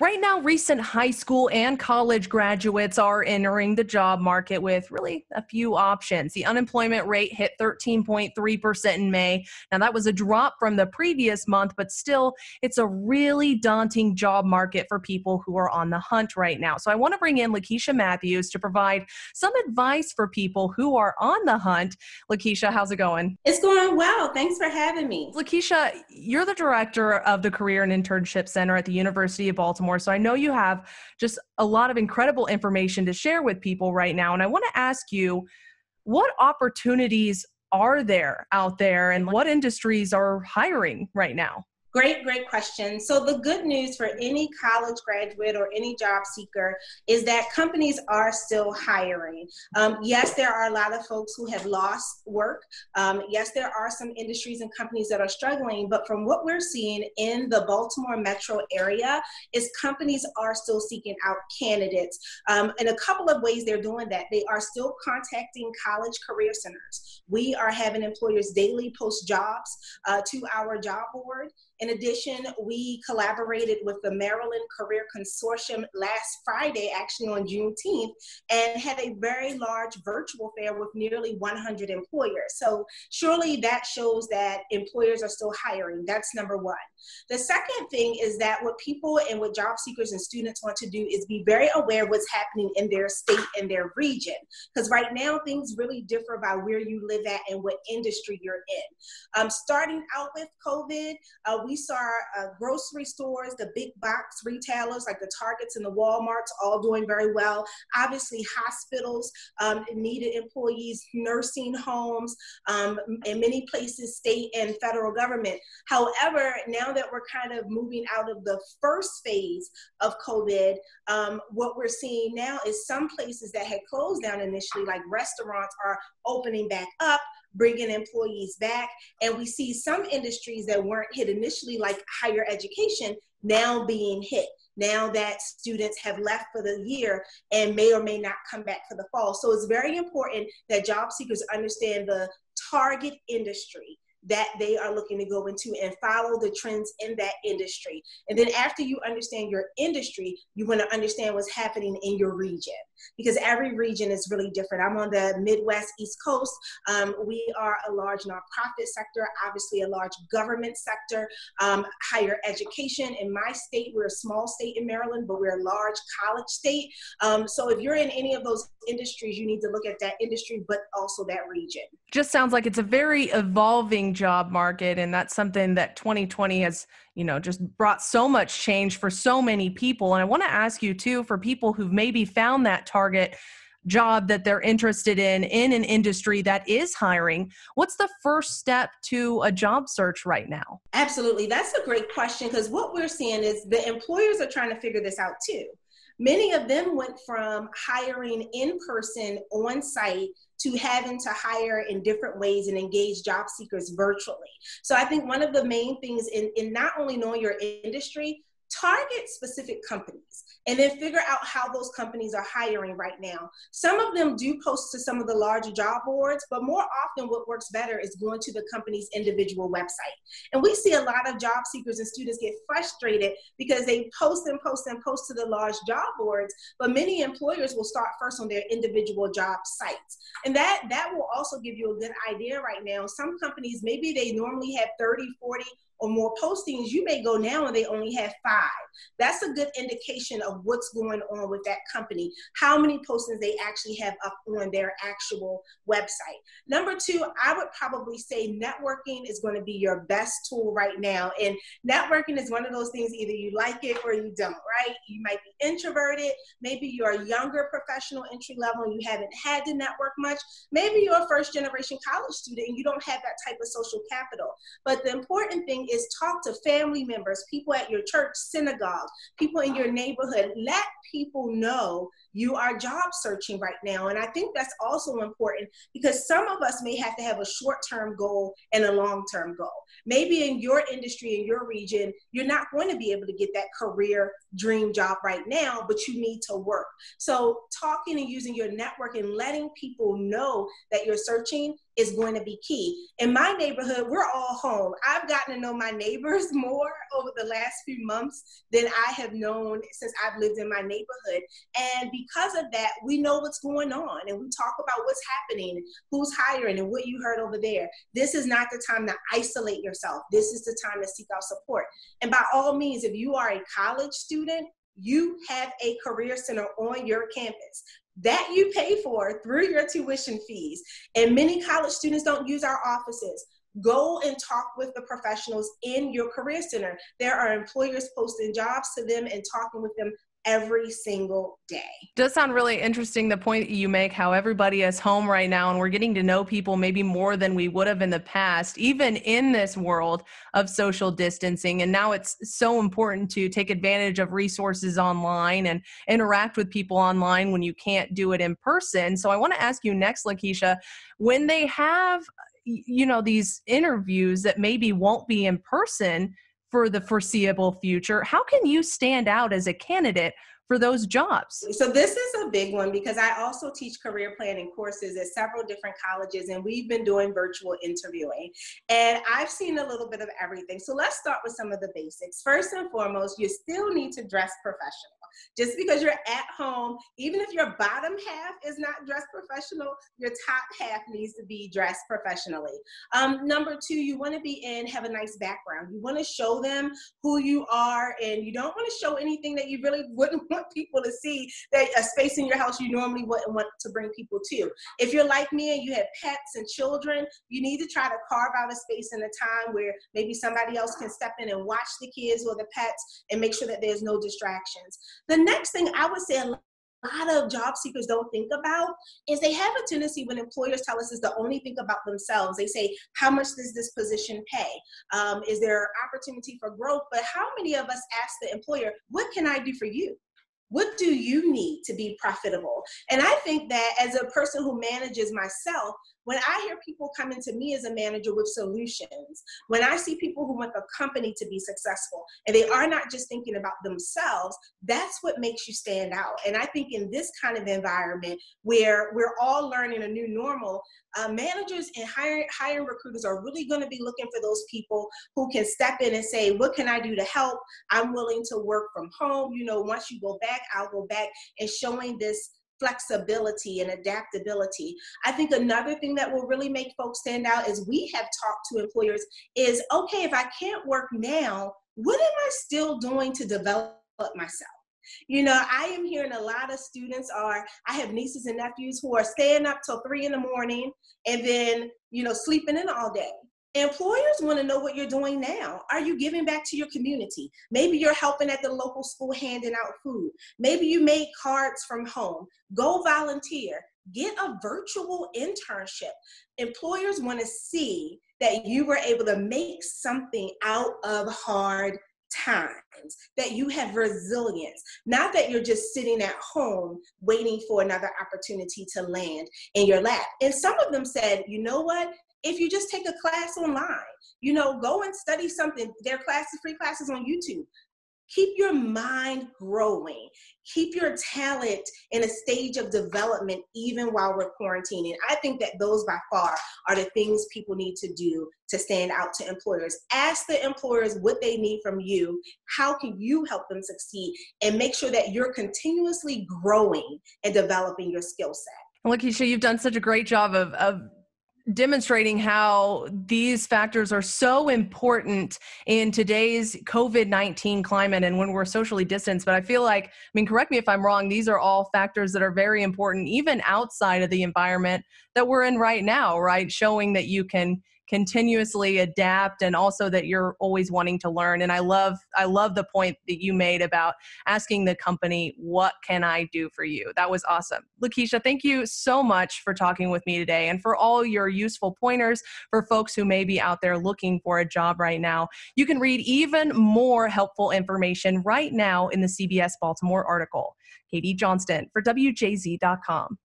Right now, recent high school and college graduates are entering the job market with really a few options. The unemployment rate hit 13.3% in May. Now, that was a drop from the previous month, but still, it's a really daunting job market for people who are on the hunt right now. So I want to bring in Lakeisha Mathews to provide some advice for people who are on the hunt. Lakeisha, how's it going? It's going well. Thanks for having me. Lakeisha, you're the director of the Career and Internship Center at the University of Baltimore. So I know you have just a lot of incredible information to share with people right now. And I want to ask you, what opportunities are there out there and what industries are hiring right now? Great question. So the good news for any college graduate or any job seeker is that companies are still hiring. Yes, there are a lot of folks who have lost work. Yes, there are some industries and companies that are struggling, but from what we're seeing in the Baltimore metro area is companies are still seeking out candidates. In a couple of ways they're doing that. They are still contacting college career centers. We are having employers daily post jobs to our job board. In addition, we collaborated with the Maryland Career Consortium last Friday, actually on Juneteenth, and had a very large virtual fair with nearly 100 employers. So surely that shows that employers are still hiring. That's number one. The second thing is that what people and what job seekers and students want to do is be very aware of what's happening in their state and their region. Because right now, things really differ by where you live at and what industry you're in. Starting out with COVID, we saw grocery stores, the big box retailers like the Targets and the Walmarts all doing very well. Obviously, hospitals needed employees, nursing homes, in many places, state and federal government. However, now that we're kind of moving out of the first phase of COVID, what we're seeing now is some places that had closed down initially, like restaurants, are opening back up, bringing employees back. And we see some industries that weren't hit initially, like higher education, now being hit. Now that students have left for the year and may or may not come back for the fall. So it's very important that job seekers understand the target industry that they are looking to go into and follow the trends in that industry. And then after you understand your industry, you want to understand what's happening in your region, because every region is really different. I'm on the Midwest, East Coast. We are a large nonprofit sector, obviously a large government sector, higher education. In my state, we're a small state in Maryland, but we're a large college state. So if you're in any of those industries, you need to look at that industry, but also that region. Just sounds like it's a very evolving job market, and that's something that 2020 has, just brought so much change for so many people. And I want to ask you too, for people who've maybe found that target job that they're interested in an industry that is hiring, what's the first step to a job search right now? Absolutely. That's a great question, because what we're seeing is the employers are trying to figure this out too. Many of them went from hiring in person on site to having to hire in different ways and engage job seekers virtually. So I think one of the main things in not only knowing your industry, target specific companies and then figure out how those companies are hiring right now. Some of them do post to some of the larger job boards, but more often what works better is going to the company's individual website. And we see a lot of job seekers and students get frustrated because they post and post and post to the large job boards, but many employers will start first on their individual job sites. And that will also give you a good idea right now. Some companies, maybe they normally have 30, 40, or more postings, you may go now and they only have 5. That's a good indication of what's going on with that company, how many postings they actually have up on their actual website. Number 2, I would probably say networking is going to be your best tool right now. And networking is one of those things, either you like it or you don't, right? You might be introverted. Maybe you're a younger professional, entry level, and you haven't had to network much. Maybe you're a first generation college student and you don't have that type of social capital. But the important thing is talk to family members, people at your church, synagogue, people in your neighborhood. Let people know you are job searching right now. And I think that's also important, because some of us may have to have a short-term goal and a long-term goal. Maybe in your industry, in your region, you're not going to be able to get that career dream job right now, but you need to work. So talking and using your network and letting people know that you're searching is going to be key. In my neighborhood, we're all home. I've gotten to know my neighbors more over the last few months than I have known since I've lived in my neighborhood. And because of that, we know what's going on, and we talk about what's happening, who's hiring, and what you heard over there. This is not the time to isolate yourself. This is the time to seek out support. And by all means, if you are a college student, you have a career center on your campus that you pay for through your tuition fees. And many college students don't use our offices. Go and talk with the professionals in your career center. There are employers posting jobs to them and talking with them every single day. Does sound really interesting, the point that you make, how everybody is home right now and we're getting to know people maybe more than we would have in the past, even in this world of social distancing. And now it's so important to take advantage of resources online and interact with people online when you can't do it in person. So I want to ask you next, Lakeisha, when they have, these interviews that maybe won't be in person for the foreseeable future, how can you stand out as a candidate for those jobs? So this is a big one because I also teach career planning courses at several different colleges, and we've been doing virtual interviewing, and I've seen a little bit of everything. So let's start with some of the basics. First and foremost, you still need to dress professional. Just because you're at home, even if your bottom half is not dressed professional, your top half needs to be dressed professionally. Number two, you want to have a nice background. You want to show them who you are, and you don't want to show anything that you really wouldn't want people to see, that a space in your house you normally wouldn't want to bring people to. If you're like me and you have pets and children, you need to try to carve out a space and a time where maybe somebody else can step in and watch the kids or the pets and make sure that there's no distractions. The next thing I would say a lot of job seekers don't think about is they have a tendency, when employers tell us, is to only think about themselves. They say, how much does this position pay? Is there opportunity for growth? But how many of us ask the employer, what can I do for you? What do you need to be profitable? And I think that as a person who manages myself, when I hear people coming to me as a manager with solutions, when I see people who want the company to be successful and they are not just thinking about themselves, that's what makes you stand out. And I think in this kind of environment where we're all learning a new normal, managers and hiring recruiters are really going to be looking for those people who can step in and say, what can I do to help? I'm willing to work from home. Once you go back, I'll go back, and showing this flexibility and adaptability. I think another thing that will really make folks stand out, as we have talked to employers, is, okay, if I can't work now, what am I still doing to develop myself? I am hearing a lot of students I have nieces and nephews who are staying up till 3 a.m. and then, sleeping in all day. Employers want to know what you're doing now. Are you giving back to your community? Maybe you're helping at the local school handing out food. Maybe you made cards from home. Go volunteer. Get a virtual internship. Employers want to see that you were able to make something out of hard times, that you have resilience, not that you're just sitting at home waiting for another opportunity to land in your lap. And some of them said, you know what? If you just take a class online, go and study something. There are free classes on YouTube. Keep your mind growing. Keep your talent in a stage of development even while we're quarantining. I think that those by far are the things people need to do to stand out to employers. Ask the employers what they need from you. How can you help them succeed? And make sure that you're continuously growing and developing your skill set. Lakeisha, you've done such a great job of demonstrating how these factors are so important in today's COVID-19 climate and when we're socially distanced. But I feel like, correct me if I'm wrong, these are all factors that are very important, even outside of the environment that we're in right now, right? Showing that you can continuously adapt and also that you're always wanting to learn. And I love the point that you made about asking the company, what can I do for you? That was awesome. Lakeisha, thank you so much for talking with me today and for all your useful pointers for folks who may be out there looking for a job right now. You can read even more helpful information right now in the CBS Baltimore article. Katie Johnston for WJZ.com.